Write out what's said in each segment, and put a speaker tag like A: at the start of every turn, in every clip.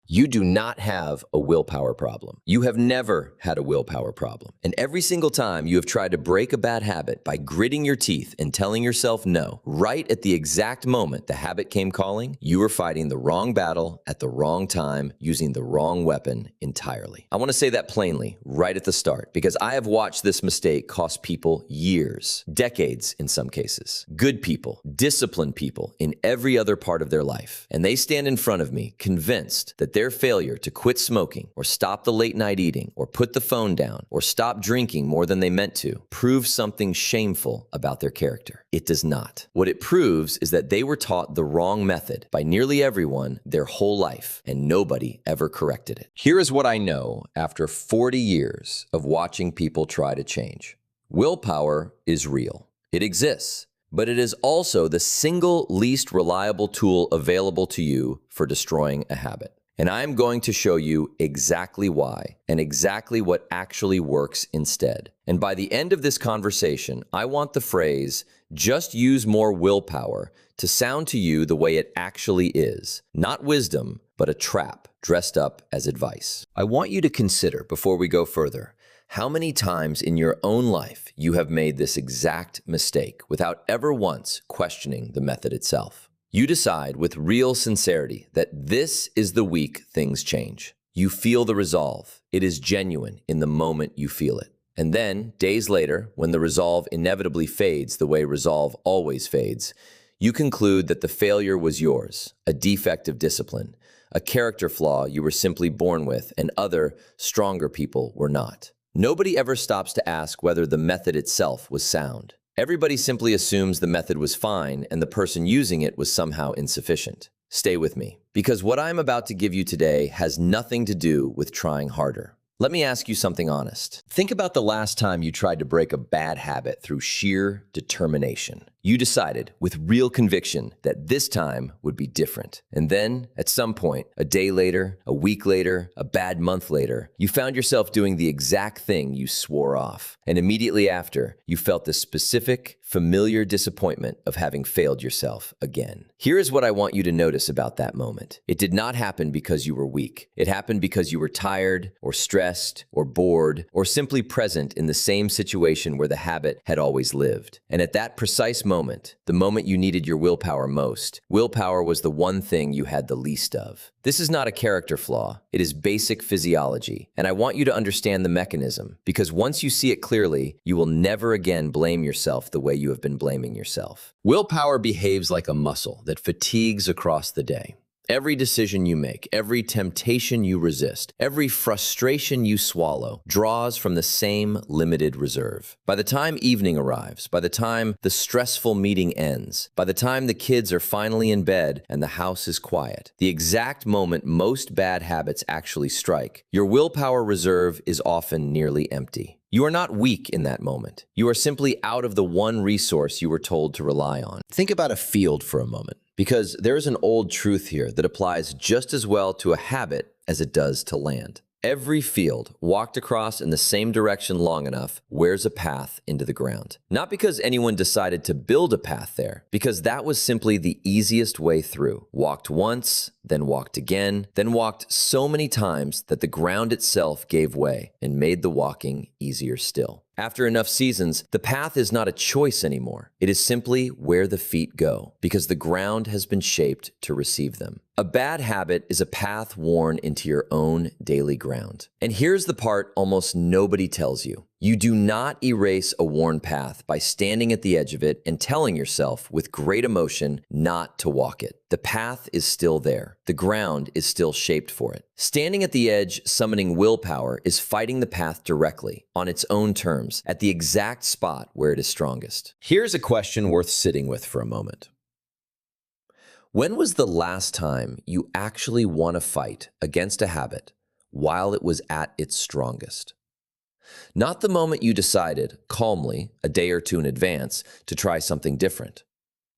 A: You do not have a willpower problem. You have never had a willpower problem. And every single time you have tried to break a bad habit by gritting your teeth and telling yourself no, right at the exact moment the habit came calling, you were fighting the wrong battle at the wrong time using the wrong weapon entirely. I want to say that plainly right at the start because I have watched this mistake cost people years, decades in some cases, good people, disciplined people in every other part of their life. And they stand in front of me convinced that their failure to quit smoking or stop the late night eating or put the phone down or stop drinking more than they meant to proves something shameful about their character. It does not. What it proves is that they were taught the wrong method by nearly everyone their whole life and nobody ever corrected it. Here is what I know after 40 years of watching people try to change. Willpower is real. It exists. But it is also the single least reliable tool available to you for destroying a habit. And I am going to show you exactly why and exactly what actually works instead. And by the end of this conversation, I want the phrase, just use more willpower, to sound to you the way it actually is. Not wisdom, but a trap dressed up as advice. I want you to consider, before we go further, how many times in your own life you have made this exact mistake without ever once questioning the method itself. You decide with real sincerity that this is the week things change. You feel the resolve. It is genuine in the moment you feel it. And then, days later, when the resolve inevitably fades the way resolve always fades, you conclude that the failure was yours, a defect of discipline, a character flaw you were simply born with and other, stronger people were not. Nobody ever stops to ask whether the method itself was sound. Everybody simply assumes the method was fine and the person using it was somehow insufficient. Stay with me, because what I'm about to give you today has nothing to do with trying harder. Let me ask you something honest. Think about the last time you tried to break a bad habit through sheer determination. You decided with real conviction that this time would be different. And then, at some point, a day later, a week later, a bad month later, you found yourself doing the exact thing you swore off. And immediately after, you felt the specific, familiar disappointment of having failed yourself again. Here is what I want you to notice about that moment. It did not happen because you were weak. It happened because you were tired, or stressed, or bored, or simply present in the same situation where the habit had always lived. And at that precise moment, the moment you needed your willpower most, willpower was the one thing you had the least of. This is not a character flaw. It is basic physiology. And I want you to understand the mechanism, because once you see it clearly, you will never again blame yourself the way you have been blaming yourself. Willpower behaves like a muscle that fatigues across the day. Every decision you make, every temptation you resist, every frustration you swallow draws from the same limited reserve. By the time evening arrives, by the time the stressful meeting ends, by the time the kids are finally in bed and the house is quiet, the exact moment most bad habits actually strike, your willpower reserve is often nearly empty. You are not weak in that moment. You are simply out of the one resource you were told to rely on. Think about a field for a moment, because there is an old truth here that applies just as well to a habit as it does to land. Every field walked across in the same direction long enough wears a path into the ground. Not because anyone decided to build a path there, because that was simply the easiest way through. Walked once, then walked again, then walked so many times that the ground itself gave way and made the walking easier still. After enough seasons, the path is not a choice anymore. It is simply where the feet go, because the ground has been shaped to receive them. A bad habit is a path worn into your own daily ground. And here's the part almost nobody tells you. You do not erase a worn path by standing at the edge of it and telling yourself with great emotion not to walk it. The path is still there. The ground is still shaped for it. Standing at the edge, summoning willpower, is fighting the path directly, on its own terms, at the exact spot where it is strongest. Here's a question worth sitting with for a moment. When was the last time you actually won a fight against a habit while it was at its strongest? Not the moment you decided, calmly, a day or two in advance, to try something different.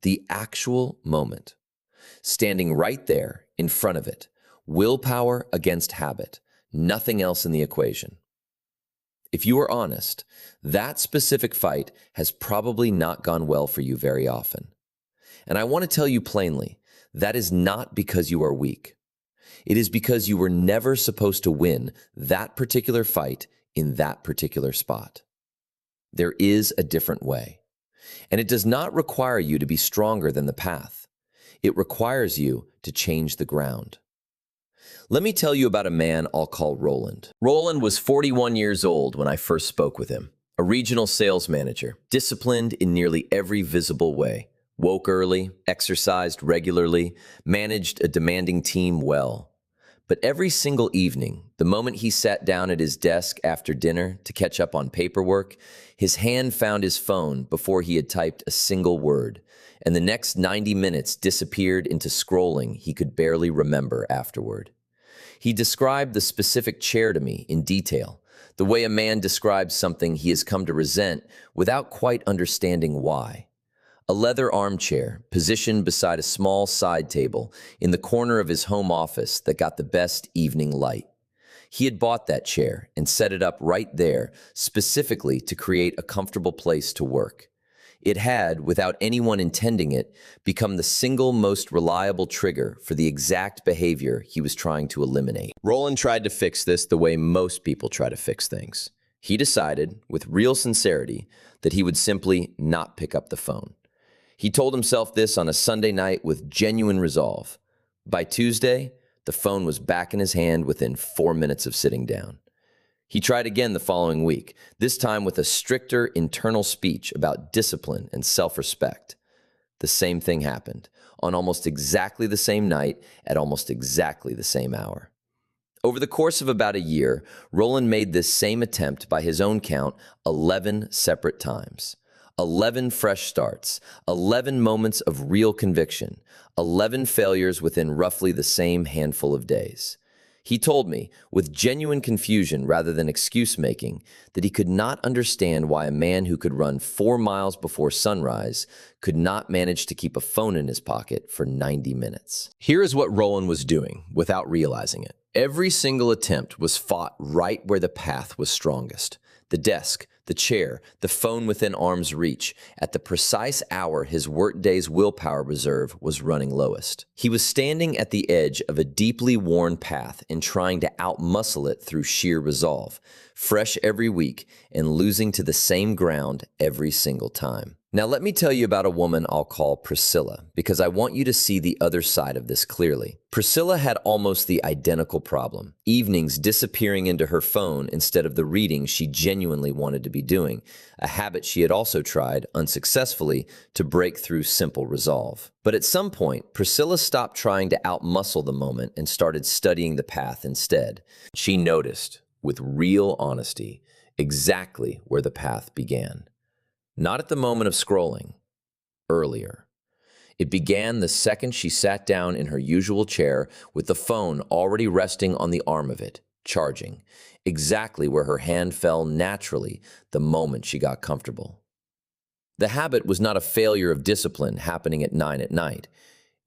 A: The actual moment. Standing right there, in front of it. Willpower against habit. Nothing else in the equation. If you are honest, that specific fight has probably not gone well for you very often. And I want to tell you plainly, that is not because you are weak. It is because you were never supposed to win that particular fight in that particular spot. There is a different way. And it does not require you to be stronger than the path. It requires you to change the ground. Let me tell you about a man I'll call Roland. Roland was 41 years old when I first spoke with him. A regional sales manager, disciplined in nearly every visible way. Woke early, exercised regularly, managed a demanding team well. But every single evening, the moment he sat down at his desk after dinner to catch up on paperwork, his hand found his phone before he had typed a single word, and the next 90 minutes disappeared into scrolling he could barely remember afterward. He described the specific chair to me in detail, the way a man describes something he has come to resent without quite understanding why. A leather armchair positioned beside a small side table in the corner of his home office that got the best evening light. He had bought that chair and set it up right there specifically to create a comfortable place to work. It had, without anyone intending it, become the single most reliable trigger for the exact behavior he was trying to eliminate. Roland tried to fix this the way most people try to fix things. He decided, with real sincerity, that he would simply not pick up the phone. He told himself this on a Sunday night with genuine resolve. By Tuesday, the phone was back in his hand within 4 minutes of sitting down. He tried again the following week, this time with a stricter internal speech about discipline and self-respect. The same thing happened, on almost exactly the same night, at almost exactly the same hour. Over the course of about a year, Roland made this same attempt by his own count 11 separate times. 11 fresh starts, 11 moments of real conviction, 11 failures within roughly the same handful of days. He told me, with genuine confusion rather than excuse-making, that he could not understand why a man who could run 4 miles before sunrise could not manage to keep a phone in his pocket for 90 minutes. Here is what Roland was doing without realizing it. Every single attempt was fought right where the path was strongest. The desk, the chair, the phone within arm's reach, at the precise hour his workday's willpower reserve was running lowest. He was standing at the edge of a deeply worn path and trying to outmuscle it through sheer resolve, fresh every week and losing to the same ground every single time. Now let me tell you about a woman I'll call Priscilla, because I want you to see the other side of this clearly. Priscilla had almost the identical problem. Evenings disappearing into her phone instead of the reading she genuinely wanted to be doing, a habit she had also tried, unsuccessfully, to break through simple resolve. But at some point, Priscilla stopped trying to outmuscle the moment and started studying the path instead. She noticed, with real honesty, exactly where the path began. Not at the moment of scrolling, earlier. It began the second she sat down in her usual chair with the phone already resting on the arm of it, charging, exactly where her hand fell naturally the moment she got comfortable. The habit was not a failure of discipline happening at 9 at night.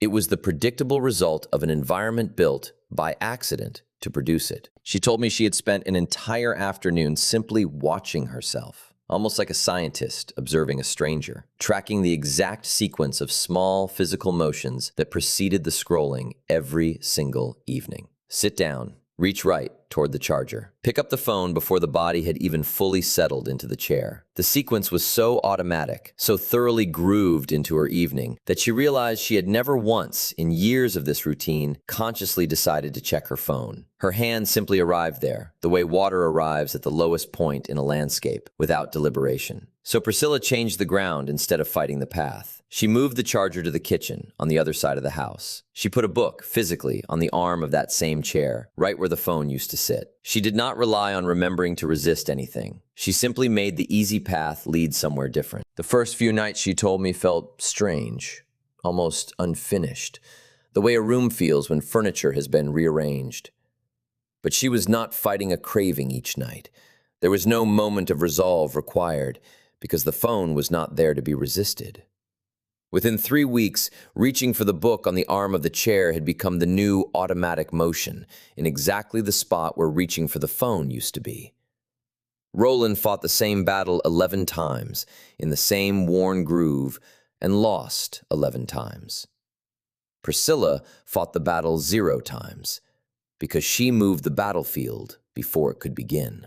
A: It was the predictable result of an environment built, by accident, to produce it. She told me she had spent an entire afternoon simply watching herself. Almost like a scientist observing a stranger, tracking the exact sequence of small physical motions that preceded the scrolling every single evening. Sit down, reach right toward the charger, pick up the phone before the body had even fully settled into the chair. The sequence was so automatic, so thoroughly grooved into her evening, that she realized she had never once, in years of this routine, consciously decided to check her phone. Her hand simply arrived there, the way water arrives at the lowest point in a landscape, without deliberation. So Priscilla changed the ground instead of fighting the path. She moved the charger to the kitchen, on the other side of the house. She put a book, physically, on the arm of that same chair, right where the phone used to sit. She did not rely on remembering to resist anything. She simply made the easy path lead somewhere different. The first few nights, she told me, felt strange, almost unfinished, the way a room feels when furniture has been rearranged. But she was not fighting a craving each night. There was no moment of resolve required, because the phone was not there to be resisted. Within 3 weeks, reaching for the book on the arm of the chair had become the new automatic motion, in exactly the spot where reaching for the phone used to be. Roland fought the same battle 11 times, in the same worn groove, and lost 11 times. Priscilla fought the battle 0 times, because she moved the battlefield before it could begin.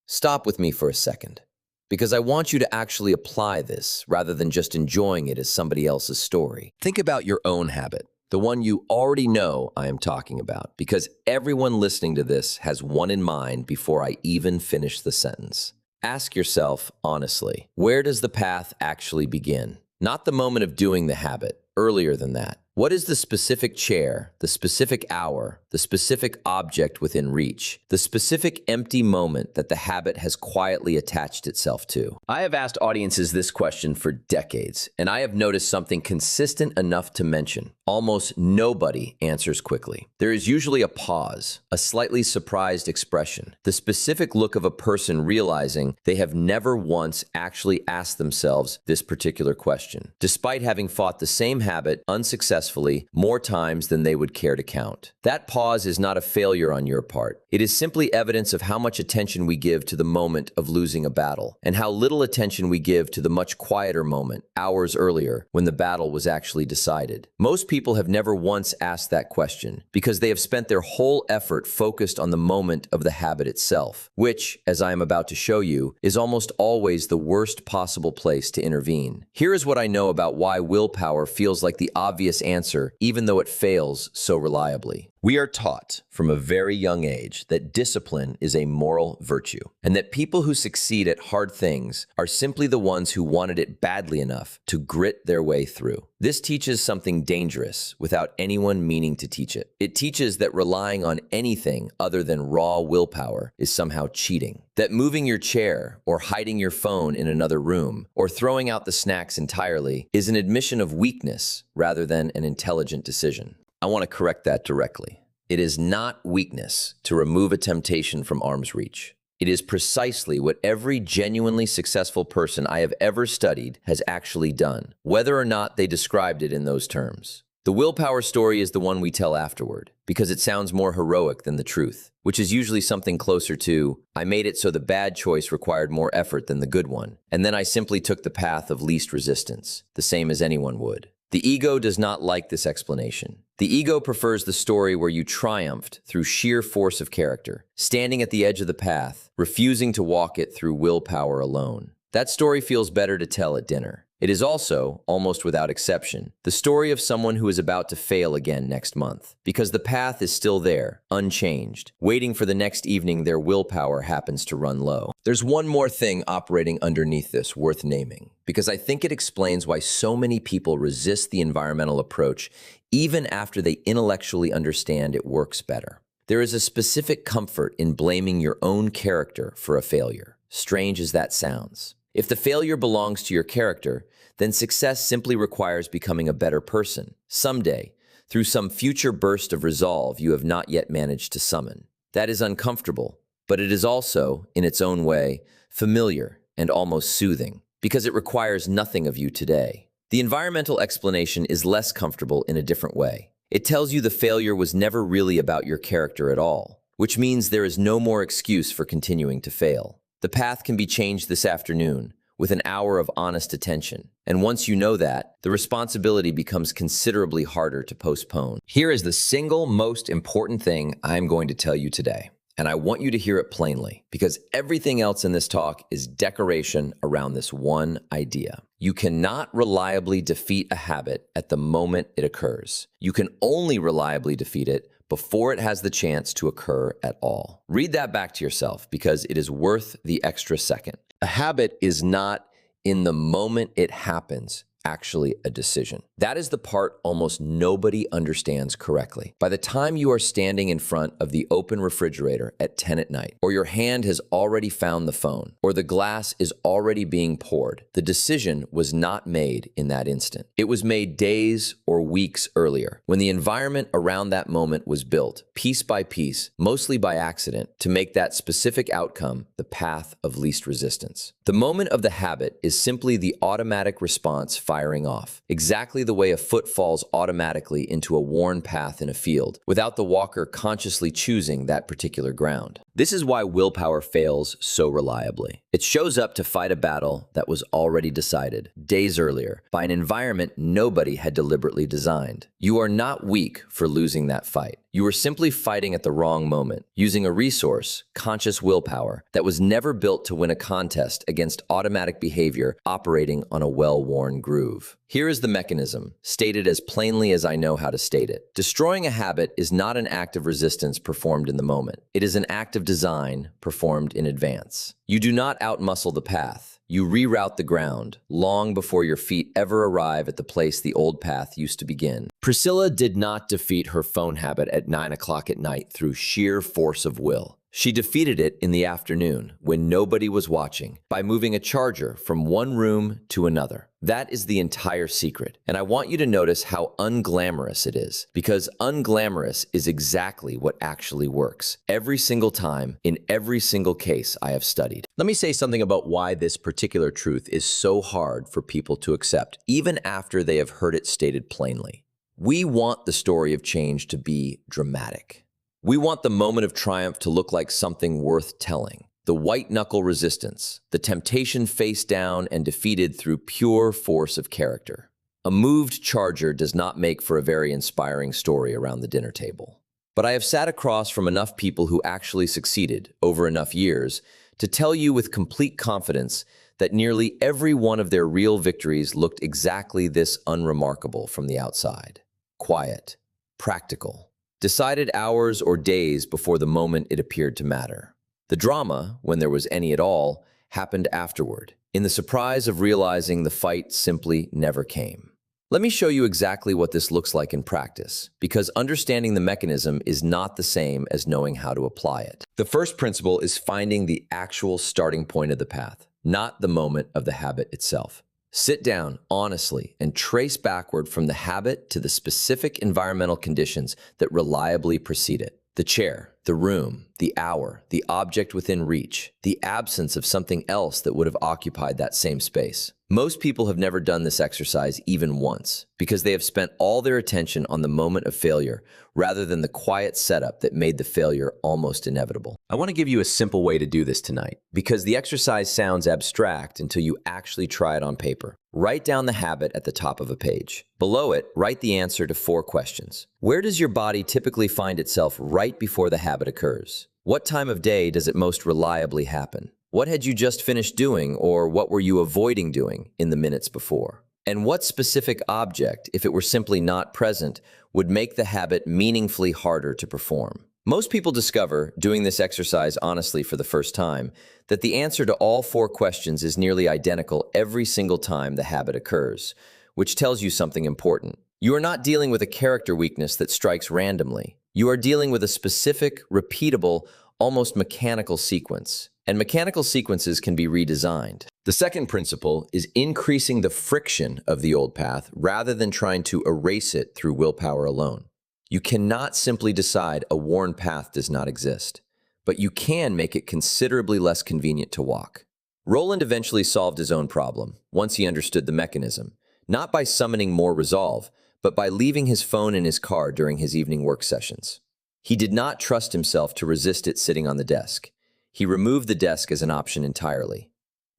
A: Stop with me for a second, because I want you to actually apply this rather than just enjoying it as somebody else's story. Think about your own habit, the one you already know I am talking about, because everyone listening to this has one in mind before I even finish the sentence. Ask yourself honestly, where does the path actually begin? Not the moment of doing the habit, earlier than that. What is the specific chair, the specific hour, the specific object within reach, the specific empty moment that the habit has quietly attached itself to? I have asked audiences this question for decades, and I have noticed something consistent enough to mention. Almost nobody answers quickly. There is usually a pause, a slightly surprised expression, the specific look of a person realizing they have never once actually asked themselves this particular question, despite having fought the same habit unsuccessfully more times than they would care to count. That pause is not a failure on your part. It is simply evidence of how much attention we give to the moment of losing a battle, and how little attention we give to the much quieter moment, hours earlier, when the battle was actually decided. Most people have never once asked that question, because they have spent their whole effort focused on the moment of the habit itself, which, as I am about to show you, is almost always the worst possible place to intervene. Here is what I know about why willpower feels like the obvious answer, even though it fails so reliably. We are taught from a very young age that discipline is a moral virtue, and that people who succeed at hard things are simply the ones who wanted it badly enough to grit their way through. This teaches something dangerous without anyone meaning to teach it. It teaches that relying on anything other than raw willpower is somehow cheating. That moving your chair, or hiding your phone in another room, or throwing out the snacks entirely is an admission of weakness rather than an intelligent decision. I want to correct that directly. It is not weakness to remove a temptation from arm's reach. It is precisely what every genuinely successful person I have ever studied has actually done, whether or not they described it in those terms. The willpower story is the one we tell afterward, because it sounds more heroic than the truth, which is usually something closer to, I made it so the bad choice required more effort than the good one, and then I simply took the path of least resistance, the same as anyone would. The ego does not like this explanation. The ego prefers the story where you triumphed through sheer force of character, standing at the edge of the path, refusing to walk it through willpower alone. That story feels better to tell at dinner. It is also, almost without exception, the story of someone who is about to fail again next month, because the path is still there, unchanged, waiting for the next evening their willpower happens to run low. There's one more thing operating underneath this worth naming, because I think it explains why so many people resist the environmental approach even after they intellectually understand it works better. There is a specific comfort in blaming your own character for a failure, strange as that sounds. If the failure belongs to your character, then success simply requires becoming a better person, someday, through some future burst of resolve you have not yet managed to summon. That is uncomfortable, but it is also, in its own way, familiar and almost soothing, because it requires nothing of you today. The environmental explanation is less comfortable in a different way. It tells you the failure was never really about your character at all, which means there is no more excuse for continuing to fail. The path can be changed this afternoon with an hour of honest attention. And once you know that, the responsibility becomes considerably harder to postpone. Here is the single most important thing I'm going to tell you today. And I want you to hear it plainly, because everything else in this talk is decoration around this one idea. You cannot reliably defeat a habit at the moment it occurs. You can only reliably defeat it before it has the chance to occur at all. Read that back to yourself, because it is worth the extra second. A habit is not, in the moment it happens, actually a decision. That is the part almost nobody understands correctly. By the time you are standing in front of the open refrigerator at 10 at night, or your hand has already found the phone, or the glass is already being poured, the decision was not made in that instant. It was made days or weeks earlier, when the environment around that moment was built, piece by piece, mostly by accident, to make that specific outcome the path of least resistance. The moment of the habit is simply the automatic response firing off, exactly the way a foot falls automatically into a worn path in a field, without the walker consciously choosing that particular ground. This is why willpower fails so reliably. It shows up to fight a battle that was already decided, days earlier, by an environment nobody had deliberately designed. You are not weak for losing that fight. You were simply fighting at the wrong moment, using a resource, conscious willpower, that was never built to win a contest against automatic behavior operating on a well-worn groove. Here is the mechanism, stated as plainly as I know how to state it. Destroying a habit is not an act of resistance performed in the moment. It is an act of design performed in advance. You do not outmuscle the path. You reroute the ground long before your feet ever arrive at the place the old path used to begin. Priscilla did not defeat her phone habit at 9 o'clock at night through sheer force of will. She defeated it in the afternoon, when nobody was watching, by moving a charger from one room to another. That is the entire secret. And I want you to notice how unglamorous it is, because unglamorous is exactly what actually works. Every single time, in every single case I have studied. Let me say something about why this particular truth is so hard for people to accept, even after they have heard it stated plainly. We want the story of change to be dramatic. We want the moment of triumph to look like something worth telling. The white-knuckle resistance, the temptation faced down and defeated through pure force of character. A moved charger does not make for a very inspiring story around the dinner table. But I have sat across from enough people who actually succeeded over enough years to tell you with complete confidence that nearly every one of their real victories looked exactly this unremarkable from the outside. Quiet, practical, decided hours or days before the moment it appeared to matter. The drama, when there was any at all, happened afterward, in the surprise of realizing the fight simply never came. Let me show you exactly what this looks like in practice, because understanding the mechanism is not the same as knowing how to apply it. The first principle is finding the actual starting point of the path, not the moment of the habit itself. Sit down honestly and trace backward from the habit to the specific environmental conditions that reliably precede it. The chair, the room, the hour, the object within reach, the absence of something else that would have occupied that same space. Most people have never done this exercise even once because they have spent all their attention on the moment of failure rather than the quiet setup that made the failure almost inevitable. I want to give you a simple way to do this tonight because the exercise sounds abstract until you actually try it on paper. Write down the habit at the top of a page. Below it, write the answer to 4 questions. Where does your body typically find itself right before the habit occurs? What time of day does it most reliably happen? What had you just finished doing, or what were you avoiding doing in the minutes before? And what specific object, if it were simply not present, would make the habit meaningfully harder to perform? Most people discover, doing this exercise honestly for the first time, that the answer to all 4 questions is nearly identical every single time the habit occurs, which tells you something important. You are not dealing with a character weakness that strikes randomly. You are dealing with a specific, repeatable, almost mechanical sequence. And mechanical sequences can be redesigned. The second principle is increasing the friction of the old path rather than trying to erase it through willpower alone. You cannot simply decide a worn path does not exist, but you can make it considerably less convenient to walk. Roland eventually solved his own problem once he understood the mechanism, not by summoning more resolve, but by leaving his phone in his car during his evening work sessions. He did not trust himself to resist it sitting on the desk. He removed the desk as an option entirely.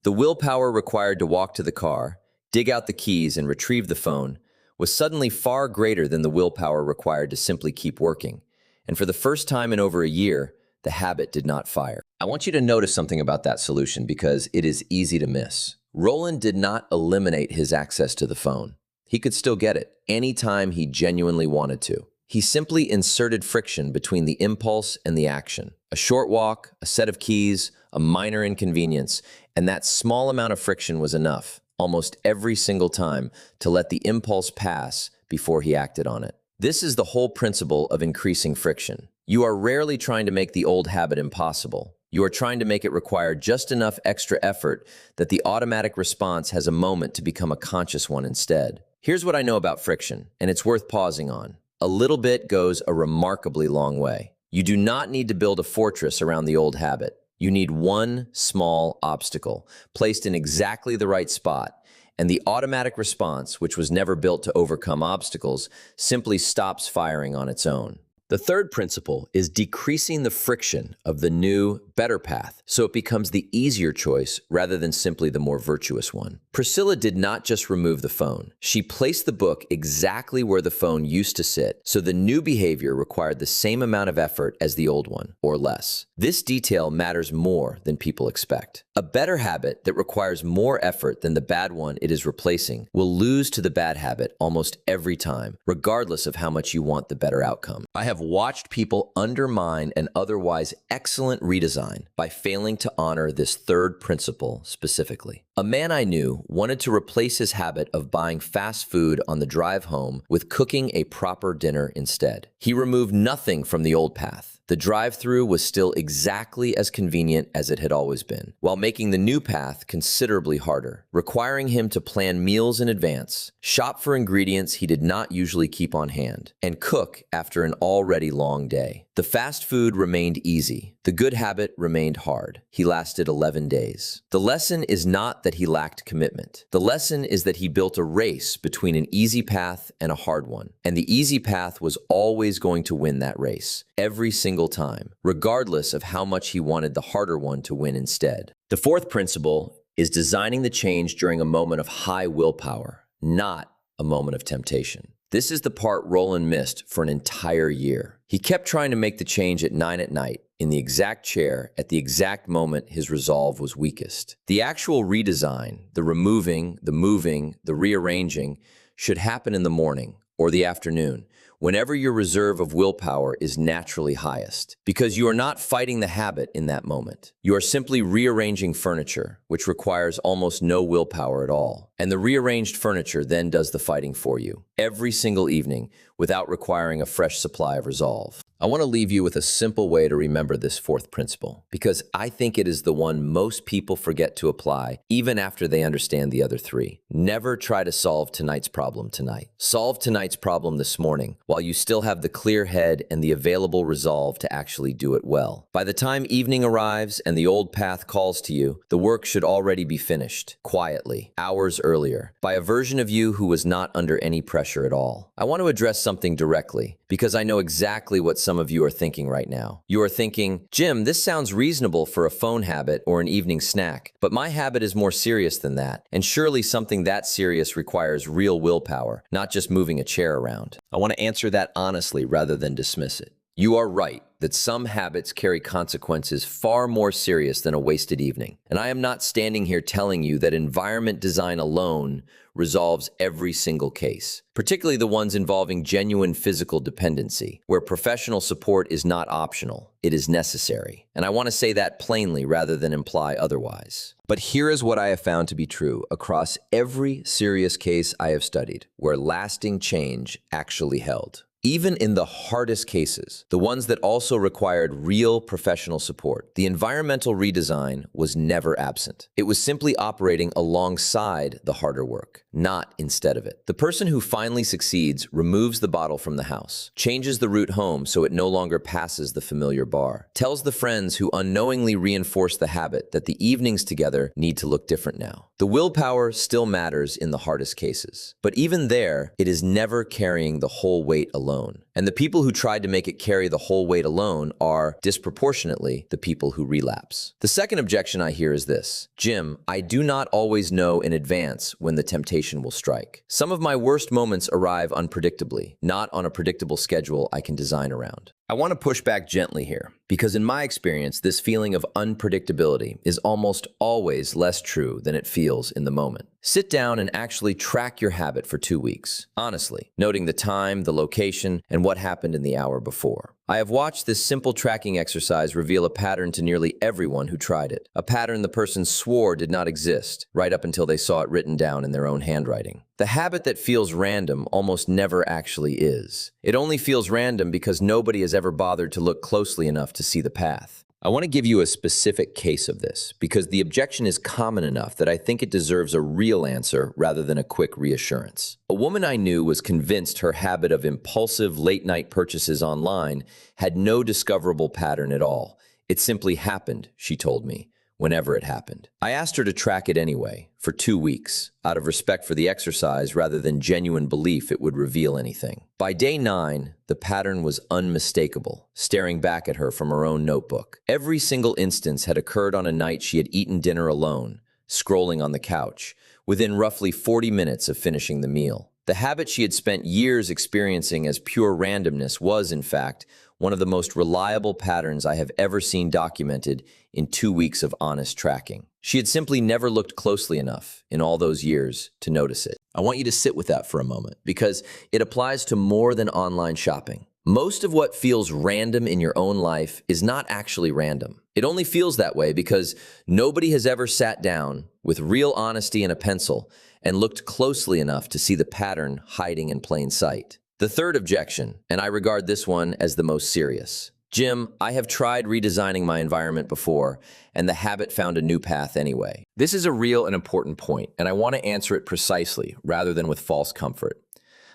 A: The willpower required to walk to the car, dig out the keys, and retrieve the phone was suddenly far greater than the willpower required to simply keep working. And for the first time in over a year, the habit did not fire. I want you to notice something about that solution because it is easy to miss. Roland did not eliminate his access to the phone. He could still get it anytime he genuinely wanted to. He simply inserted friction between the impulse and the action. A short walk, a set of keys, a minor inconvenience, and that small amount of friction was enough, almost every single time, to let the impulse pass before he acted on it. This is the whole principle of increasing friction. You are rarely trying to make the old habit impossible. You are trying to make it require just enough extra effort that the automatic response has a moment to become a conscious one instead. Here's what I know about friction, and it's worth pausing on. A little bit goes a remarkably long way. You do not need to build a fortress around the old habit. You need one small obstacle placed in exactly the right spot, and the automatic response, which was never built to overcome obstacles, simply stops firing on its own. The third principle is decreasing the friction of the new, better path so it becomes the easier choice rather than simply the more virtuous one. Priscilla did not just remove the phone. She placed the book exactly where the phone used to sit, so the new behavior required the same amount of effort as the old one, or less. This detail matters more than people expect. A better habit that requires more effort than the bad one it is replacing will lose to the bad habit almost every time, regardless of how much you want the better outcome. I have watched people undermine an otherwise excellent redesign by failing to honor this third principle specifically. A man I knew wanted to replace his habit of buying fast food on the drive home with cooking a proper dinner instead. He removed nothing from the old path. The drive-through was still exactly as convenient as it had always been, while making the new path considerably harder, requiring him to plan meals in advance, shop for ingredients he did not usually keep on hand, and cook after an already long day. The fast food remained easy. The good habit remained hard. He lasted 11 days. The lesson is not that he lacked commitment. The lesson is that he built a race between an easy path and a hard one, and the easy path was always going to win that race, every single time, regardless of how much he wanted the harder one to win instead. The fourth principle is designing the change during a moment of high willpower, not a moment of temptation. This is the part Roland missed for an entire year. He kept trying to make the change at 9 at night, in the exact chair, at the exact moment his resolve was weakest. The actual redesign, the removing, the moving, the rearranging, should happen in the morning or the afternoon, whenever your reserve of willpower is naturally highest, because you are not fighting the habit in that moment. You are simply rearranging furniture, which requires almost no willpower at all. And the rearranged furniture then does the fighting for you, every single evening, without requiring a fresh supply of resolve. I want to leave you with a simple way to remember this fourth principle, because I think it is the one most people forget to apply, even after they understand the other three. Never try to solve tonight's problem tonight. Solve tonight's problem this morning, while you still have the clear head and the available resolve to actually do it well. By the time evening arrives and the old path calls to you, the work should already be finished, quietly, hours earlier, by a version of you who was not under any pressure at all. I want to address something directly, because I know exactly what some of you are thinking right now. You are thinking, Jim, this sounds reasonable for a phone habit or an evening snack, but my habit is more serious than that, and surely something that serious requires real willpower, not just moving a chair around. I want to answer that honestly rather than dismiss it. You are right that some habits carry consequences far more serious than a wasted evening. And I am not standing here telling you that environment design alone resolves every single case, particularly the ones involving genuine physical dependency, where professional support is not optional, it is necessary. And I want to say that plainly rather than imply otherwise. But here is what I have found to be true across every serious case I have studied, where lasting change actually held. Even in the hardest cases, the ones that also required real professional support, the environmental redesign was never absent. It was simply operating alongside the harder work, not instead of it. The person who finally succeeds removes the bottle from the house, changes the route home so it no longer passes the familiar bar, tells the friends who unknowingly reinforce the habit that the evenings together need to look different now. The willpower still matters in the hardest cases, but even there, it is never carrying the whole weight alone. And the people who tried to make it carry the whole weight alone are, disproportionately, the people who relapse. The second objection I hear is this: Jim, I do not always know in advance when the temptation will strike. Some of my worst moments arrive unpredictably, not on a predictable schedule I can design around. I want to push back gently here, because in my experience, this feeling of unpredictability is almost always less true than it feels in the moment. Sit down and actually track your habit for 2 weeks, honestly, noting the time, the location, and what happened in the hour before. I have watched this simple tracking exercise reveal a pattern to nearly everyone who tried it, a pattern the person swore did not exist, right up until they saw it written down in their own handwriting. The habit that feels random almost never actually is. It only feels random because nobody has ever bothered to look closely enough to see the path. I want to give you a specific case of this, because the objection is common enough that I think it deserves a real answer rather than a quick reassurance. A woman I knew was convinced her habit of impulsive late-night purchases online had no discoverable pattern at all. It simply happened, she told me, whenever it happened. I asked her to track it anyway, for 2 weeks, out of respect for the exercise rather than genuine belief it would reveal anything. By day 9, the pattern was unmistakable, staring back at her from her own notebook. Every single instance had occurred on a night she had eaten dinner alone, scrolling on the couch, within roughly 40 minutes of finishing the meal. The habit she had spent years experiencing as pure randomness was, in fact, one of the most reliable patterns I have ever seen documented in 2 weeks of honest tracking. She had simply never looked closely enough in all those years to notice it. I want you to sit with that for a moment, because it applies to more than online shopping. Most of what feels random in your own life is not actually random. It only feels that way because nobody has ever sat down with real honesty and a pencil and looked closely enough to see the pattern hiding in plain sight. The third objection, and I regard this one as the most serious. Jim, I have tried redesigning my environment before, and the habit found a new path anyway. This is a real and important point, and I want to answer it precisely rather than with false comfort.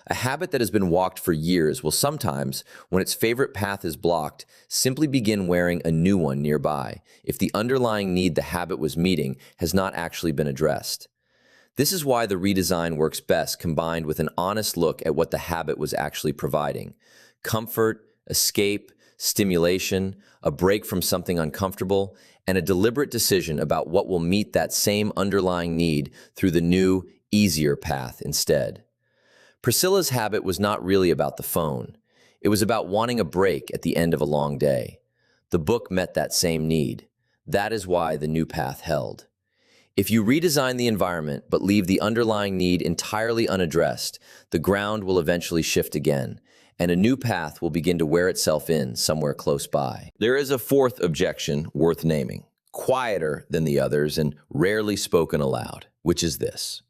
A: A habit that has been walked for years will sometimes, when its favorite path is blocked, simply begin wearing a new one nearby if the underlying need the habit was meeting has not actually been addressed. This is why the redesign works best combined with an honest look at what the habit was actually providing. Comfort, escape, stimulation, a break from something uncomfortable, and a deliberate decision about what will meet that same underlying need through the new, easier path instead. Priscilla's habit was not really about the phone. It was about wanting a break at the end of a long day. The book met that same need. That is why the new path held. If you redesign the environment but leave the underlying need entirely unaddressed, the ground will eventually shift again, and a new path will begin to wear itself in somewhere close by. There is a fourth objection worth naming, quieter than the others and rarely spoken aloud, which is this.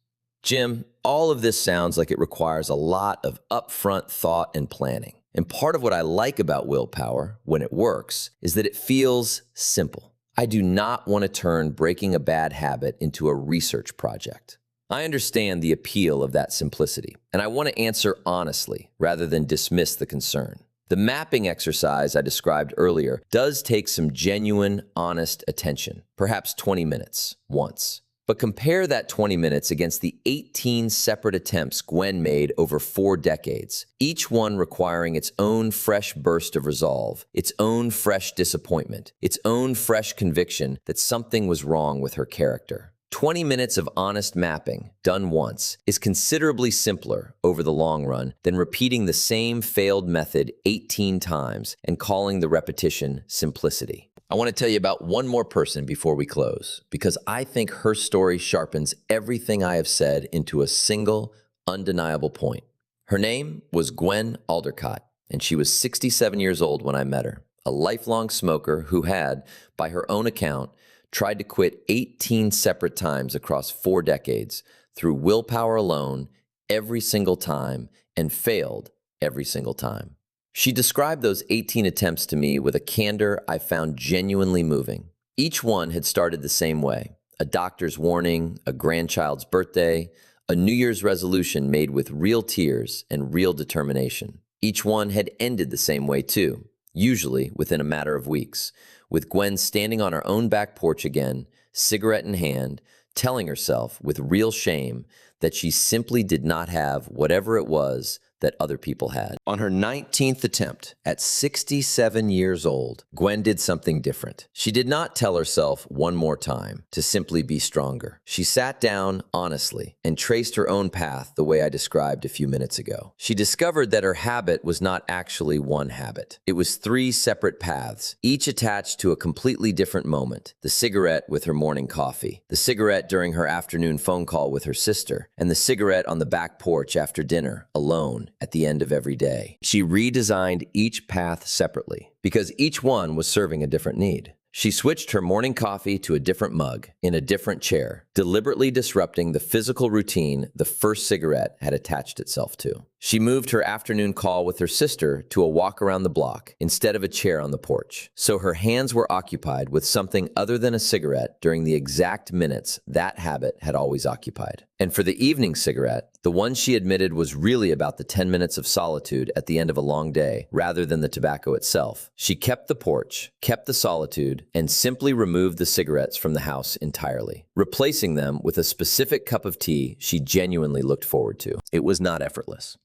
A: Jim, all of this sounds like it requires a lot of upfront thought and planning. And part of what I like about willpower, when it works, is that it feels simple. I do not want to turn breaking a bad habit into a research project. I understand the appeal of that simplicity, and I want to answer honestly rather than dismiss the concern. The mapping exercise I described earlier does take some genuine, honest attention, perhaps 20 minutes, once. But compare that 20 minutes against the 18 separate attempts Gwen made over 4 decades, each one requiring its own fresh burst of resolve, its own fresh disappointment, its own fresh conviction that something was wrong with her character. 20 minutes of honest mapping, done once, is considerably simpler over the long run than repeating the same failed method 18 times and calling the repetition simplicity. I want to tell you about one more person before we close, because I think her story sharpens everything I have said into a single, undeniable point. Her name was Gwen Aldercott, and she was 67 years old when I met her, a lifelong smoker who had, by her own account, tried to quit 18 separate times across 4 decades through willpower alone every single time and failed every single time. She described those 18 attempts to me with a candor I found genuinely moving. Each one had started the same way: a doctor's warning, a grandchild's birthday, a New Year's resolution made with real tears and real determination. Each one had ended the same way too, usually within a matter of weeks, with Gwen standing on her own back porch again, cigarette in hand, telling herself with real shame that she simply did not have whatever it was that other people had. On her 19th attempt, at 67 years old, Gwen did something different. She did not tell herself one more time to simply be stronger. She sat down honestly and traced her own path the way I described a few minutes ago. She discovered that her habit was not actually one habit. It was 3 separate paths, each attached to a completely different moment: the cigarette with her morning coffee, the cigarette during her afternoon phone call with her sister, and the cigarette on the back porch after dinner, alone, at the end of every day. She redesigned each path separately because each one was serving a different need. She switched her morning coffee to a different mug, in a different chair, deliberately disrupting the physical routine the first cigarette had attached itself to. She moved her afternoon call with her sister to a walk around the block instead of a chair on the porch. So her hands were occupied with something other than a cigarette during the exact minutes that habit had always occupied. And for the evening cigarette, the one she admitted was really about the 10 minutes of solitude at the end of a long day, rather than the tobacco itself. She kept the porch, kept the solitude, and simply removed the cigarettes from the house entirely, replacing them with a specific cup of tea she genuinely looked forward to. It was not effortless.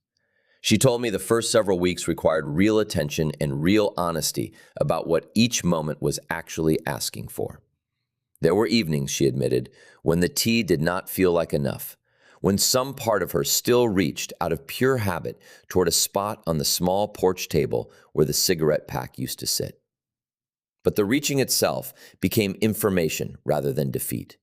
A: She told me the first several weeks required real attention and real honesty about what each moment was actually asking for. There were evenings, she admitted, when the tea did not feel like enough, when some part of her still reached out of pure habit toward a spot on the small porch table where the cigarette pack used to sit. But the reaching itself became information rather than defeat.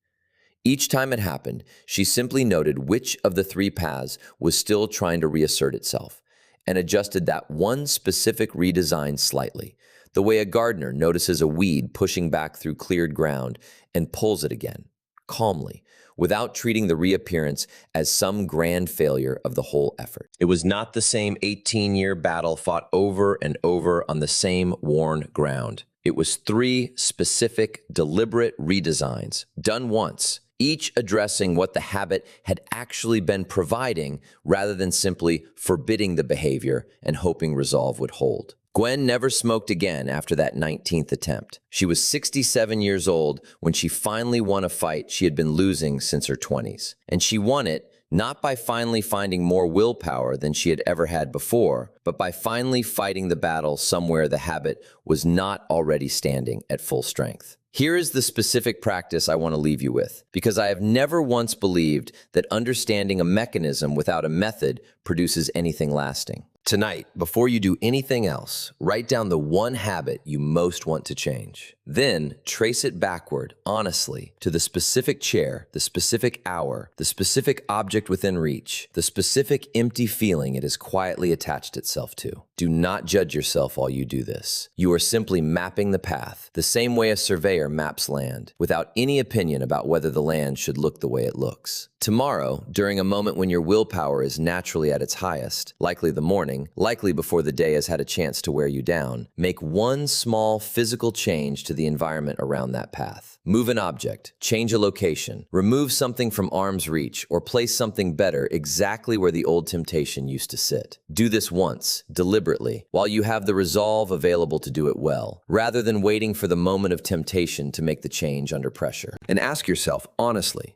A: Each time it happened, she simply noted which of the three paths was still trying to reassert itself and adjusted that one specific redesign slightly, the way a gardener notices a weed pushing back through cleared ground and pulls it again, calmly, without treating the reappearance as some grand failure of the whole effort. It was not the same 18-year battle fought over and over on the same worn ground. It was three specific, deliberate redesigns, done once, each addressing what the habit had actually been providing rather than simply forbidding the behavior and hoping resolve would hold. Gwen never smoked again after that 19th attempt. She was 67 years old when she finally won a fight she had been losing since her 20s. And she won it not by finally finding more willpower than she had ever had before, but by finally fighting the battle somewhere the habit was not already standing at full strength. Here is the specific practice I want to leave you with, because I have never once believed that understanding a mechanism without a method produces anything lasting. Tonight, before you do anything else, write down the one habit you most want to change. Then trace it backward, honestly, to the specific chair, the specific hour, the specific object within reach, the specific empty feeling it has quietly attached itself to. Do not judge yourself while you do this. You are simply mapping the path, the same way a surveyor maps land, without any opinion about whether the land should look the way it looks. Tomorrow, during a moment when your willpower is naturally at its highest, likely the morning, likely before the day has had a chance to wear you down, make one small physical change to the environment around that path. Move an object, change a location, remove something from arm's reach, or place something better exactly where the old temptation used to sit. Do this once, deliberately, while you have the resolve available to do it well, rather than waiting for the moment of temptation to make the change under pressure. And ask yourself, honestly,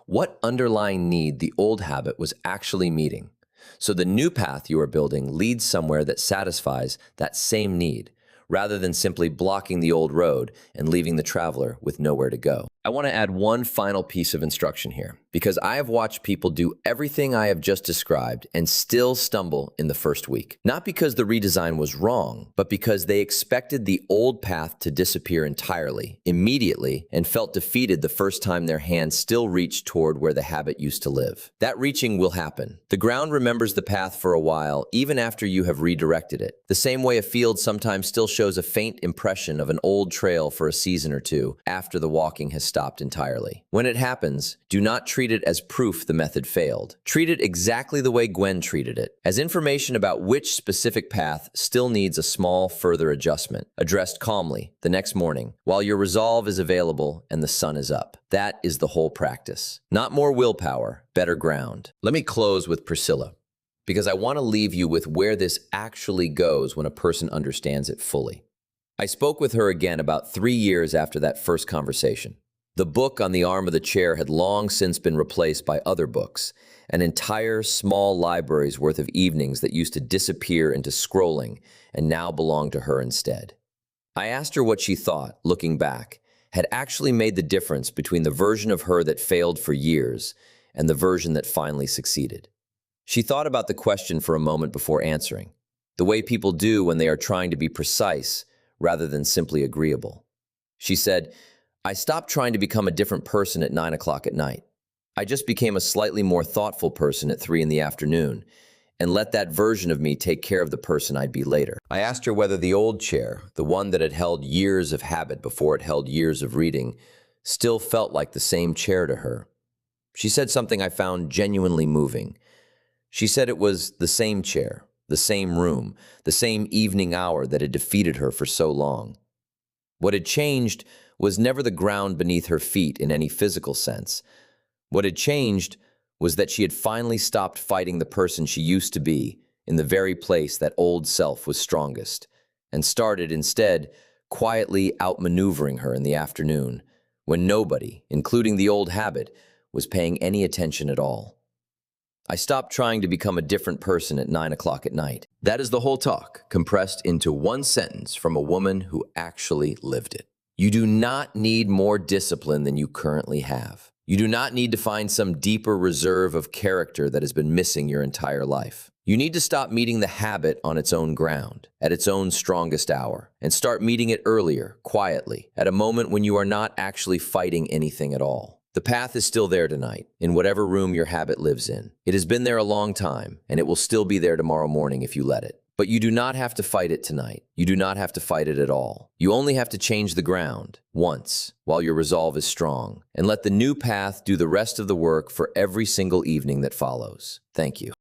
A: what underlying need the old habit was actually meeting, so the new path you are building leads somewhere that satisfies that same need, rather than simply blocking the old road and leaving the traveler with nowhere to go. I want to add one final piece of instruction here, because I have watched people do everything I have just described and still stumble in the first week. Not because the redesign was wrong, but because they expected the old path to disappear entirely, immediately, and felt defeated the first time their hand still reached toward where the habit used to live. That reaching will happen. The ground remembers the path for a while, even after you have redirected it. The same way a field sometimes still shows a faint impression of an old trail for a season or two after the walking has stopped entirely. When it happens, do not treat it as proof the method failed. Treat it exactly the way Gwen treated it, as information about which specific path still needs a small further adjustment, addressed calmly the next morning, while your resolve is available and the sun is up. That is the whole practice. Not more willpower, better ground. Let me close with Priscilla, because I want to leave you with where this actually goes when a person understands it fully. I spoke with her again about 3 years after that first conversation. The book on the arm of the chair had long since been replaced by other books, an entire small library's worth of evenings that used to disappear into scrolling and now belonged to her instead. I asked her what she thought, looking back, had actually made the difference between the version of her that failed for years and the version that finally succeeded. She thought about the question for a moment before answering, the way people do when they are trying to be precise rather than simply agreeable. She said, "I stopped trying to become a different person at 9 o'clock at night. I just became a slightly more thoughtful person at 3 in the afternoon and let that version of me take care of the person I'd be later." I asked her whether the old chair, the one that had held years of habit before it held years of reading, still felt like the same chair to her. She said something I found genuinely moving. She said it was the same chair, the same room, the same evening hour that had defeated her for so long. What had changed was never the ground beneath her feet in any physical sense. What had changed was that she had finally stopped fighting the person she used to be in the very place that old self was strongest, and started instead quietly outmaneuvering her in the afternoon, when nobody, including the old habit, was paying any attention at all. I stopped trying to become a different person at 9 o'clock at night. That is the whole talk, compressed into one sentence from a woman who actually lived it. You do not need more discipline than you currently have. You do not need to find some deeper reserve of character that has been missing your entire life. You need to stop meeting the habit on its own ground, at its own strongest hour, and start meeting it earlier, quietly, at a moment when you are not actually fighting anything at all. The path is still there tonight, in whatever room your habit lives in. It has been there a long time, and it will still be there tomorrow morning if you let it. But you do not have to fight it tonight. You do not have to fight it at all. You only have to change the ground, once, while your resolve is strong, and let the new path do the rest of the work for every single evening that follows. Thank you.